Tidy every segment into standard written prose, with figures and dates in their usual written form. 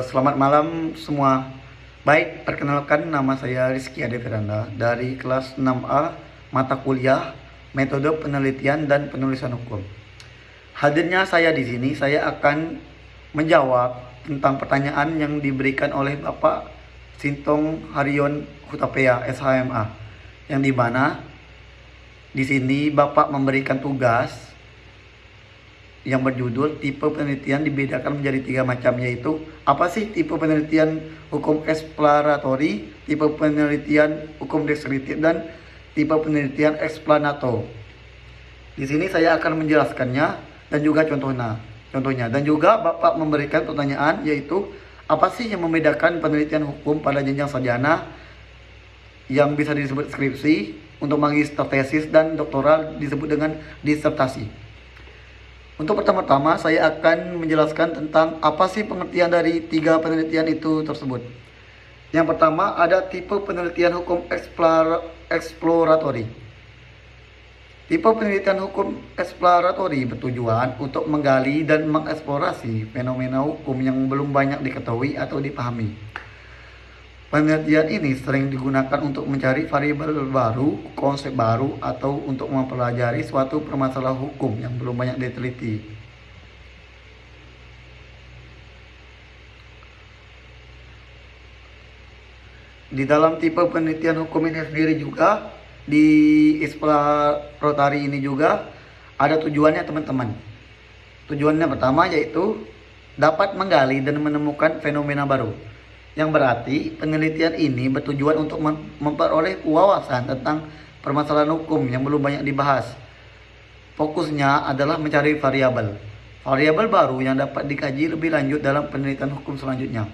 Selamat malam semua. Baik, perkenalkan nama saya Rizky Ade Firanda dari kelas 6A mata kuliah Metode Penelitian dan Penulisan Hukum. Hadirnya saya di sini, saya akan menjawab tentang pertanyaan yang diberikan oleh Bapak Sintong Haryon Hutapea SHMA, yang dimana di sini Bapak memberikan tugas yang berjudul tipe penelitian dibedakan menjadi 3 macam, yaitu apa sih tipe penelitian hukum eksploratory, tipe penelitian hukum deskriptif, dan tipe penelitian eksplanato. Di sini saya akan menjelaskannya dan juga contohnya dan juga Bapak memberikan pertanyaan, yaitu apa sih yang membedakan penelitian hukum pada jenjang sarjana yang bisa disebut skripsi, untuk magister tesis, dan doktoral disebut dengan disertasi. Untuk pertama-tama saya akan menjelaskan tentang apa sih pengertian dari 3 penelitian itu tersebut. Yang pertama ada tipe penelitian hukum eksploratory. Tipe penelitian hukum eksploratory bertujuan untuk menggali dan mengeksplorasi fenomena hukum yang belum banyak diketahui atau dipahami. Penelitian ini sering digunakan untuk mencari variabel baru, konsep baru, atau untuk mempelajari suatu permasalahan hukum yang belum banyak diteliti. Di dalam tipe penelitian hukum ini sendiri juga, di exploratory ini juga ada tujuannya, teman-teman. Tujuannya pertama yaitu dapat menggali dan menemukan fenomena baru, yang berarti penelitian ini bertujuan untuk memperoleh wawasan tentang permasalahan hukum yang belum banyak dibahas. Fokusnya adalah mencari variabel baru yang dapat dikaji lebih lanjut dalam penelitian hukum selanjutnya.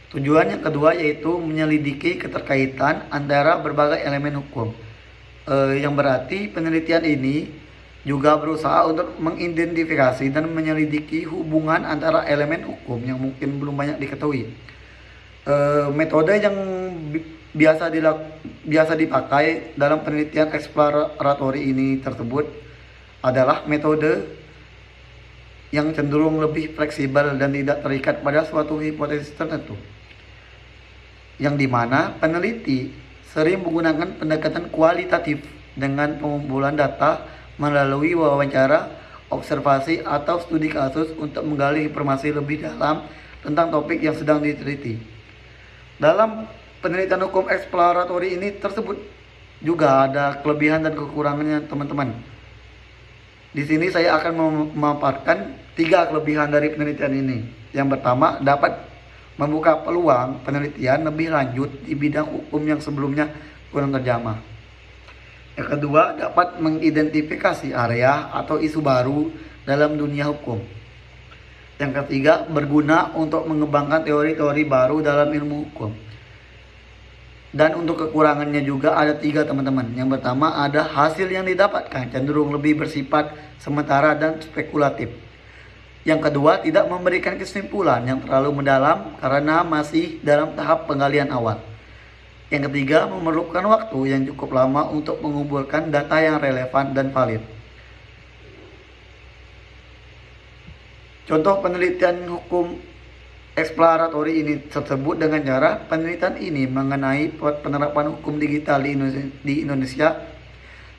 Tujuan yang kedua yaitu menyelidiki keterkaitan antara berbagai elemen hukum, yang berarti penelitian ini juga berusaha untuk mengidentifikasi dan menyelidiki hubungan antara elemen hukum yang mungkin belum banyak diketahui. Metode yang biasa dipakai dalam penelitian eksploratory ini tersebut adalah metode yang cenderung lebih fleksibel dan tidak terikat pada suatu hipotesis tertentu, yang dimana peneliti sering menggunakan pendekatan kualitatif dengan pengumpulan data melalui wawancara, observasi, atau studi kasus untuk menggali informasi lebih dalam tentang topik yang sedang diteliti. Dalam penelitian hukum eksploratory ini tersebut juga ada kelebihan dan kekurangannya, teman-teman. Di sini saya akan memaparkan 3 kelebihan dari penelitian ini. Yang pertama, dapat membuka peluang penelitian lebih lanjut di bidang hukum yang sebelumnya kurang terjamah. Yang kedua, dapat mengidentifikasi area atau isu baru dalam dunia hukum. Yang ketiga, berguna untuk mengembangkan teori-teori baru dalam ilmu hukum. Dan untuk kekurangannya juga ada 3, teman-teman. Yang pertama, ada hasil yang didapatkan cenderung lebih bersifat sementara dan spekulatif. Yang kedua, tidak memberikan kesimpulan yang terlalu mendalam karena masih dalam tahap penggalian awal. Yang ketiga, memerlukan waktu yang cukup lama untuk mengumpulkan data yang relevan dan valid. Contoh penelitian hukum eksploratory ini tersebut dengan cara penelitian ini mengenai penerapan hukum digital di Indonesia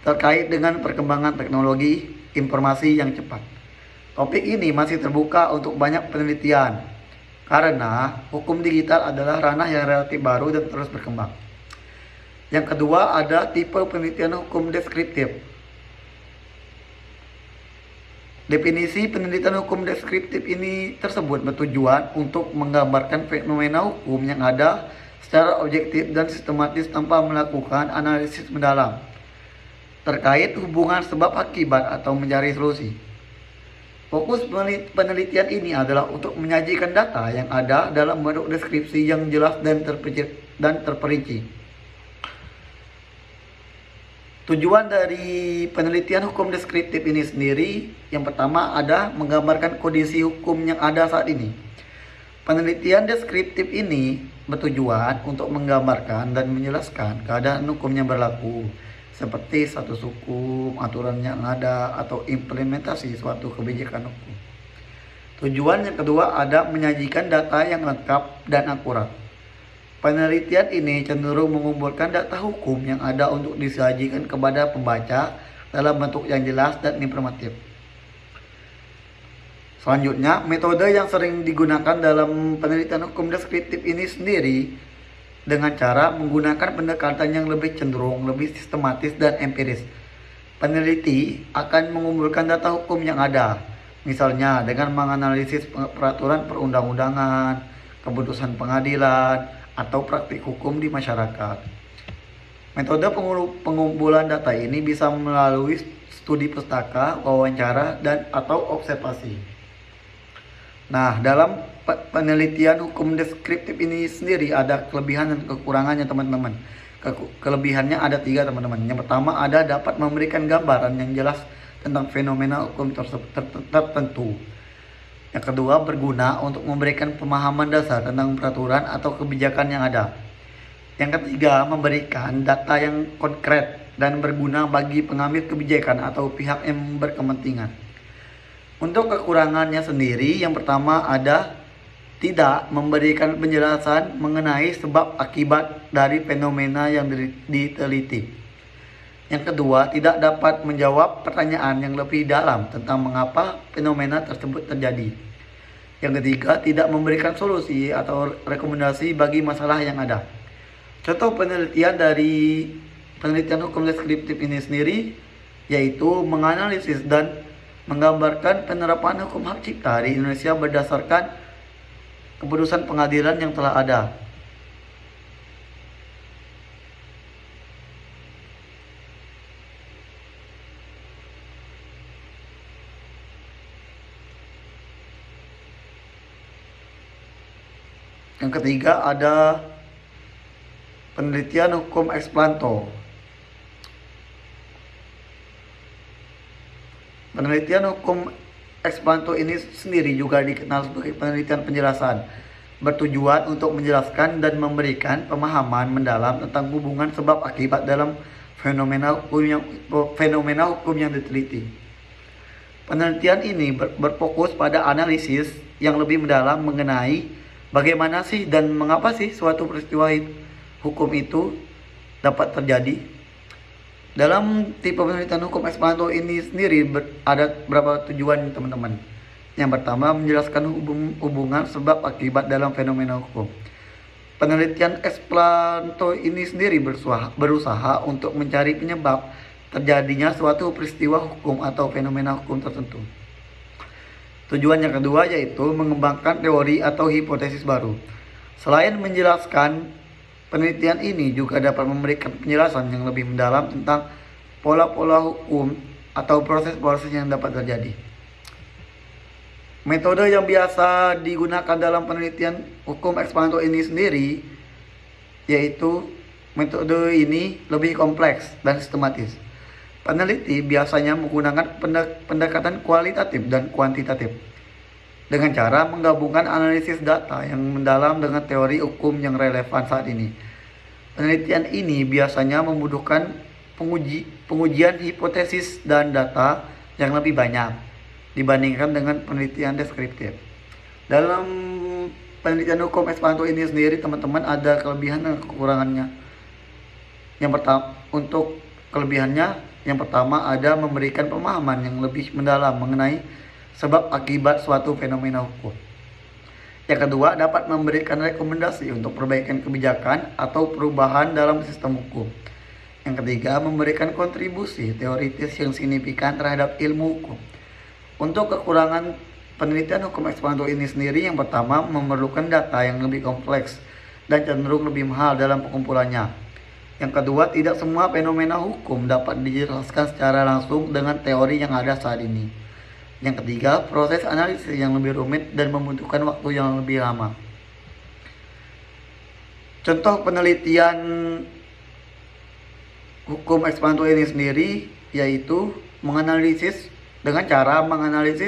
terkait dengan perkembangan teknologi informasi yang cepat. Topik ini masih terbuka untuk banyak penelitian karena hukum digital adalah ranah yang relatif baru dan terus berkembang. Yang kedua ada tipe penelitian hukum deskriptif. Definisi penelitian hukum deskriptif ini tersebut bertujuan untuk menggambarkan fenomena hukum yang ada secara objektif dan sistematis tanpa melakukan analisis mendalam terkait hubungan sebab akibat atau mencari solusi. Fokus penelitian ini adalah untuk menyajikan data yang ada dalam bentuk deskripsi yang jelas dan terperinci. Tujuan dari penelitian hukum deskriptif ini sendiri, yang pertama ada menggambarkan kondisi hukum yang ada saat ini. Penelitian deskriptif ini bertujuan untuk menggambarkan dan menjelaskan keadaan hukum yang berlaku, seperti status hukum, aturan yang ada, atau implementasi suatu kebijakan hukum. Tujuan yang kedua ada menyajikan data yang lengkap dan akurat. Penelitian ini cenderung mengumpulkan data hukum yang ada untuk disajikan kepada pembaca dalam bentuk yang jelas dan informatif. Selanjutnya, metode yang sering digunakan dalam penelitian hukum deskriptif ini sendiri dengan cara menggunakan pendekatan yang lebih cenderung, lebih sistematis dan empiris. Peneliti akan mengumpulkan data hukum yang ada, misalnya dengan menganalisis peraturan perundang-undangan, keputusan pengadilan, atau praktik hukum di masyarakat. Metode pengumpulan data ini bisa melalui studi pustaka, wawancara, dan atau observasi. Nah, dalam penelitian hukum deskriptif ini sendiri ada kelebihan dan kekurangannya teman-teman. Kelebihannya ada 3 teman-teman. Yang pertama ada dapat memberikan gambaran yang jelas tentang fenomena hukum tertentu. Yang kedua, berguna untuk memberikan pemahaman dasar tentang peraturan atau kebijakan yang ada. Yang ketiga, memberikan data yang konkret dan berguna bagi pengambil kebijakan atau pihak yang berkepentingan. Untuk kekurangannya sendiri, yang pertama ada tidak memberikan penjelasan mengenai sebab akibat dari fenomena yang diteliti. Yang kedua, tidak dapat menjawab pertanyaan yang lebih dalam tentang mengapa fenomena tersebut terjadi. Yang ketiga, tidak memberikan solusi atau rekomendasi bagi masalah yang ada. Contoh penelitian dari penelitian hukum deskriptif ini sendiri yaitu menganalisis dan menggambarkan penerapan hukum hak cipta di Indonesia berdasarkan keputusan pengadilan yang telah ada. Yang ketiga ada penelitian hukum ex planto. Penelitian hukum ex planto ini sendiri juga dikenal sebagai penelitian penjelasan, bertujuan untuk menjelaskan dan memberikan pemahaman mendalam tentang hubungan sebab akibat dalam fenomena hukum yang diteliti. Penelitian ini berfokus pada analisis yang lebih mendalam mengenai bagaimana sih dan mengapa sih suatu peristiwa hukum itu dapat terjadi. Dalam tipe penelitian hukum ex planto ini sendiri ada beberapa tujuan teman-teman. Yang pertama, menjelaskan hubungan sebab akibat dalam fenomena hukum. Penelitian ex planto ini sendiri berusaha untuk mencari penyebab terjadinya suatu peristiwa hukum atau fenomena hukum tertentu. Tujuan yang kedua yaitu mengembangkan teori atau hipotesis baru. Selain menjelaskan, penelitian ini juga dapat memberikan penjelasan yang lebih mendalam tentang pola-pola hukum atau proses-proses yang dapat terjadi. Metode yang biasa digunakan dalam penelitian hukum ex planto ini sendiri yaitu metode ini lebih kompleks dan sistematis. Peneliti biasanya menggunakan pendekatan kualitatif dan kuantitatif dengan cara menggabungkan analisis data yang mendalam dengan teori hukum yang relevan saat ini. Penelitian ini biasanya membutuhkan pengujian hipotesis dan data yang lebih banyak dibandingkan dengan penelitian deskriptif. Dalam penelitian hukum ex planto ini sendiri teman-teman ada kelebihan dan kekurangannya. Yang pertama, untuk kelebihannya yang pertama ada memberikan pemahaman yang lebih mendalam mengenai sebab akibat suatu fenomena hukum. Yang kedua, dapat memberikan rekomendasi untuk perbaikan kebijakan atau perubahan dalam sistem hukum. Yang ketiga, memberikan kontribusi teoritis yang signifikan terhadap ilmu hukum. Untuk kekurangan penelitian hukum ex planto ini sendiri, yang pertama memerlukan data yang lebih kompleks dan cenderung lebih mahal dalam pengumpulannya. Yang kedua, tidak semua fenomena hukum dapat dijelaskan secara langsung dengan teori yang ada saat ini. Yang ketiga, proses analisis yang lebih rumit dan membutuhkan waktu yang lebih lama. Contoh penelitian hukum ex planto ini sendiri yaitu menganalisis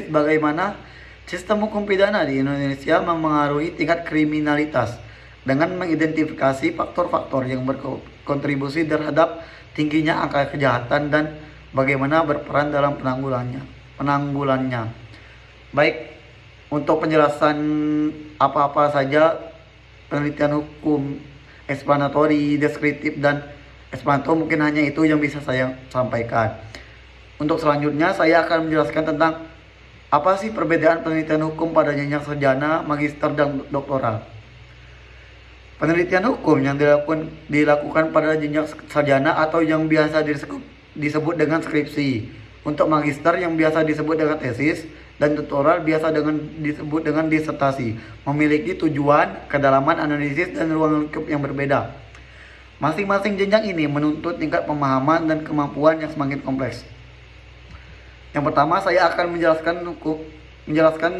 bagaimana sistem hukum pidana di Indonesia memengaruhi tingkat kriminalitas dengan mengidentifikasi faktor-faktor yang berkontribusi terhadap tingginya angka kejahatan dan bagaimana berperan dalam penanggulannya. Baik, Untuk penjelasan apa-apa saja penelitian hukum, explanatory, deskriptif, dan explanto, mungkin hanya itu yang bisa saya sampaikan. Untuk selanjutnya saya akan menjelaskan tentang apa sih perbedaan penelitian hukum pada jenjang sarjana, magister, dan doktoral. Penelitian hukum yang dilakukan pada jenjang sarjana atau yang biasa disebut dengan skripsi. Untuk magister yang biasa disebut dengan tesis, dan doktoral biasa disebut dengan disertasi, memiliki tujuan, kedalaman analisis, dan ruang lingkup yang berbeda. Masing-masing jenjang ini menuntut tingkat pemahaman dan kemampuan yang semakin kompleks. Yang pertama, saya akan menjelaskan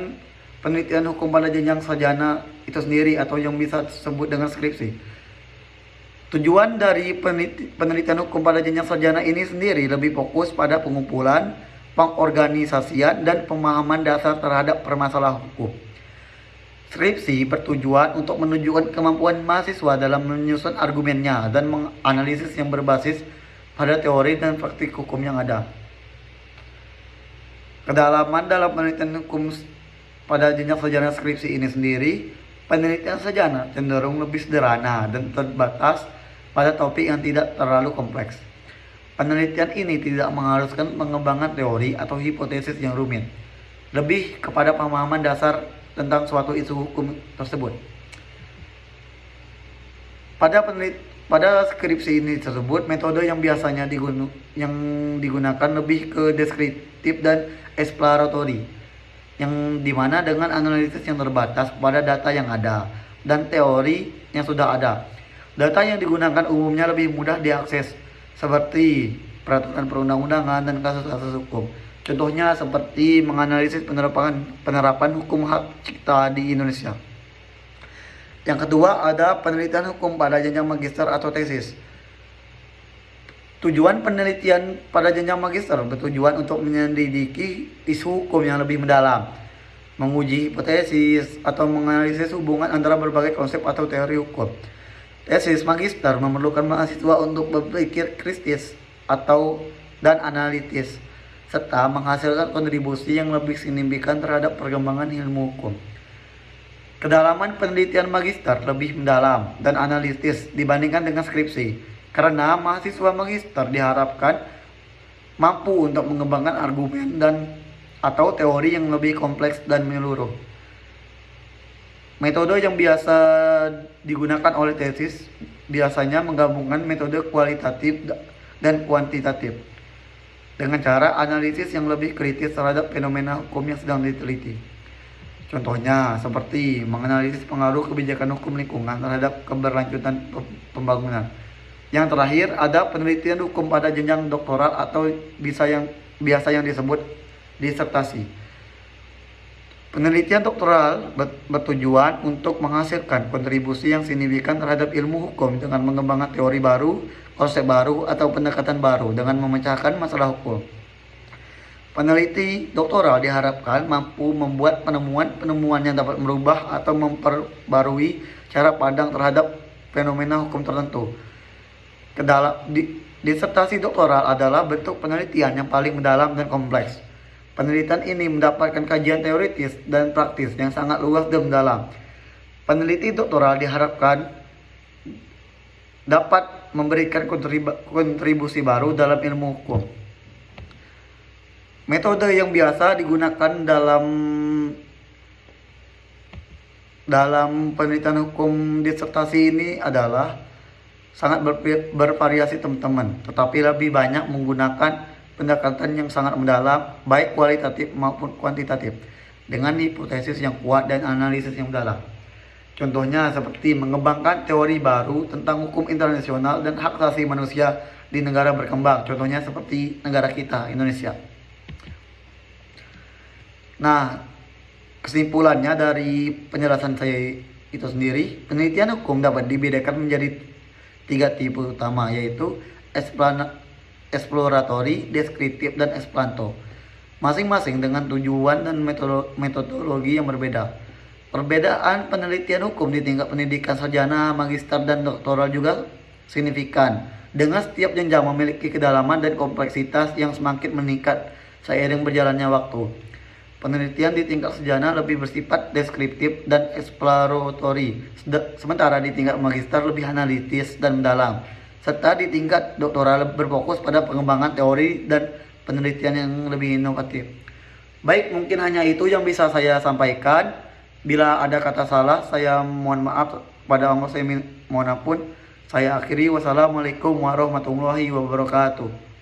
penelitian hukum pada jenjang sarjana itu sendiri atau yang bisa disebut dengan skripsi. Tujuan dari penelitian hukum pada jenjang sarjana ini sendiri lebih fokus pada pengumpulan, pengorganisasian, dan pemahaman dasar terhadap permasalahan hukum. Skripsi bertujuan untuk menunjukkan kemampuan mahasiswa dalam menyusun argumennya dan menganalisis yang berbasis pada teori dan praktik hukum yang ada. Kedalaman dalam penelitian hukum pada jenjang sarjana skripsi ini sendiri, penelitian sarjana cenderung lebih sederhana dan terbatas pada topik yang tidak terlalu kompleks. Penelitian ini tidak mengharuskan pengembangan teori atau hipotesis yang rumit, lebih kepada pemahaman dasar tentang suatu isu hukum tersebut. Pada skripsi ini tersebut, metode yang biasanya digunakan lebih ke deskriptif dan exploratory, yang dimana dengan analisis yang terbatas pada data yang ada dan teori yang sudah ada. Data yang digunakan umumnya lebih mudah diakses, seperti peraturan perundang-undangan dan kasus-kasus hukum. Contohnya seperti menganalisis penerapan hukum hak cipta di Indonesia. Yang kedua, ada penelitian hukum pada jenjang magister atau tesis. Tujuan penelitian pada jenjang magister bertujuan untuk menyelidiki isu hukum yang lebih mendalam, menguji hipotesis, atau menganalisis hubungan antara berbagai konsep atau teori hukum. Tesis magister memerlukan mahasiswa untuk berpikir kritis dan analitis, serta menghasilkan kontribusi yang lebih signifikan terhadap perkembangan ilmu hukum. Kedalaman penelitian magister lebih mendalam dan analitis dibandingkan dengan skripsi, karena mahasiswa magister diharapkan mampu untuk mengembangkan argumen atau teori yang lebih kompleks dan menyeluruh. Metode yang biasa digunakan oleh tesis biasanya menggabungkan metode kualitatif dan kuantitatif dengan cara analisis yang lebih kritis terhadap fenomena hukum yang sedang diteliti. Contohnya seperti menganalisis pengaruh kebijakan hukum lingkungan terhadap keberlanjutan pembangunan. Yang terakhir, ada penelitian hukum pada jenjang doktoral atau biasa yang disebut disertasi. Penelitian doktoral bertujuan untuk menghasilkan kontribusi yang signifikan terhadap ilmu hukum dengan mengembangkan teori baru, konsep baru, atau pendekatan baru dengan memecahkan masalah hukum. Peneliti doktoral diharapkan mampu membuat penemuan yang dapat merubah atau memperbarui cara pandang terhadap fenomena hukum tertentu. Disertasi doktoral adalah bentuk penelitian yang paling mendalam dan kompleks. Penelitian ini mendapatkan kajian teoritis dan praktis yang sangat luas dan mendalam. Peneliti doktoral diharapkan dapat memberikan kontribusi baru dalam ilmu hukum. Metode yang biasa digunakan dalam penelitian hukum disertasi ini adalah sangat bervariasi teman-teman, tetapi lebih banyak menggunakan pendekatan yang sangat mendalam, baik kualitatif maupun kuantitatif, dengan hipotesis yang kuat dan analisis yang mendalam. Contohnya seperti mengembangkan teori baru tentang hukum internasional dan hak asasi manusia di negara berkembang, contohnya seperti negara kita, Indonesia. Nah, kesimpulannya dari penjelasan saya itu sendiri, penelitian hukum dapat dibedakan menjadi 3 tipe utama, yaitu exploratory, deskriptif, dan explanto, masing-masing dengan tujuan dan metodologi yang berbeda. Perbedaan penelitian hukum di tingkat pendidikan sarjana, magister, dan doktoral juga signifikan, dengan setiap jenjang memiliki kedalaman dan kompleksitas yang semakin meningkat seiring berjalannya waktu. Penelitian di tingkat sarjana lebih bersifat deskriptif dan eksploratory, sementara di tingkat magister lebih analitis dan mendalam, serta di tingkat doktoral berfokus pada pengembangan teori dan penelitian yang lebih inovatif. Baik, mungkin hanya itu yang bisa saya sampaikan. Bila ada kata salah, saya mohon maaf. Pada Allah saya mohon ampun. Saya akhiri. Wassalamualaikum warahmatullahi wabarakatuh.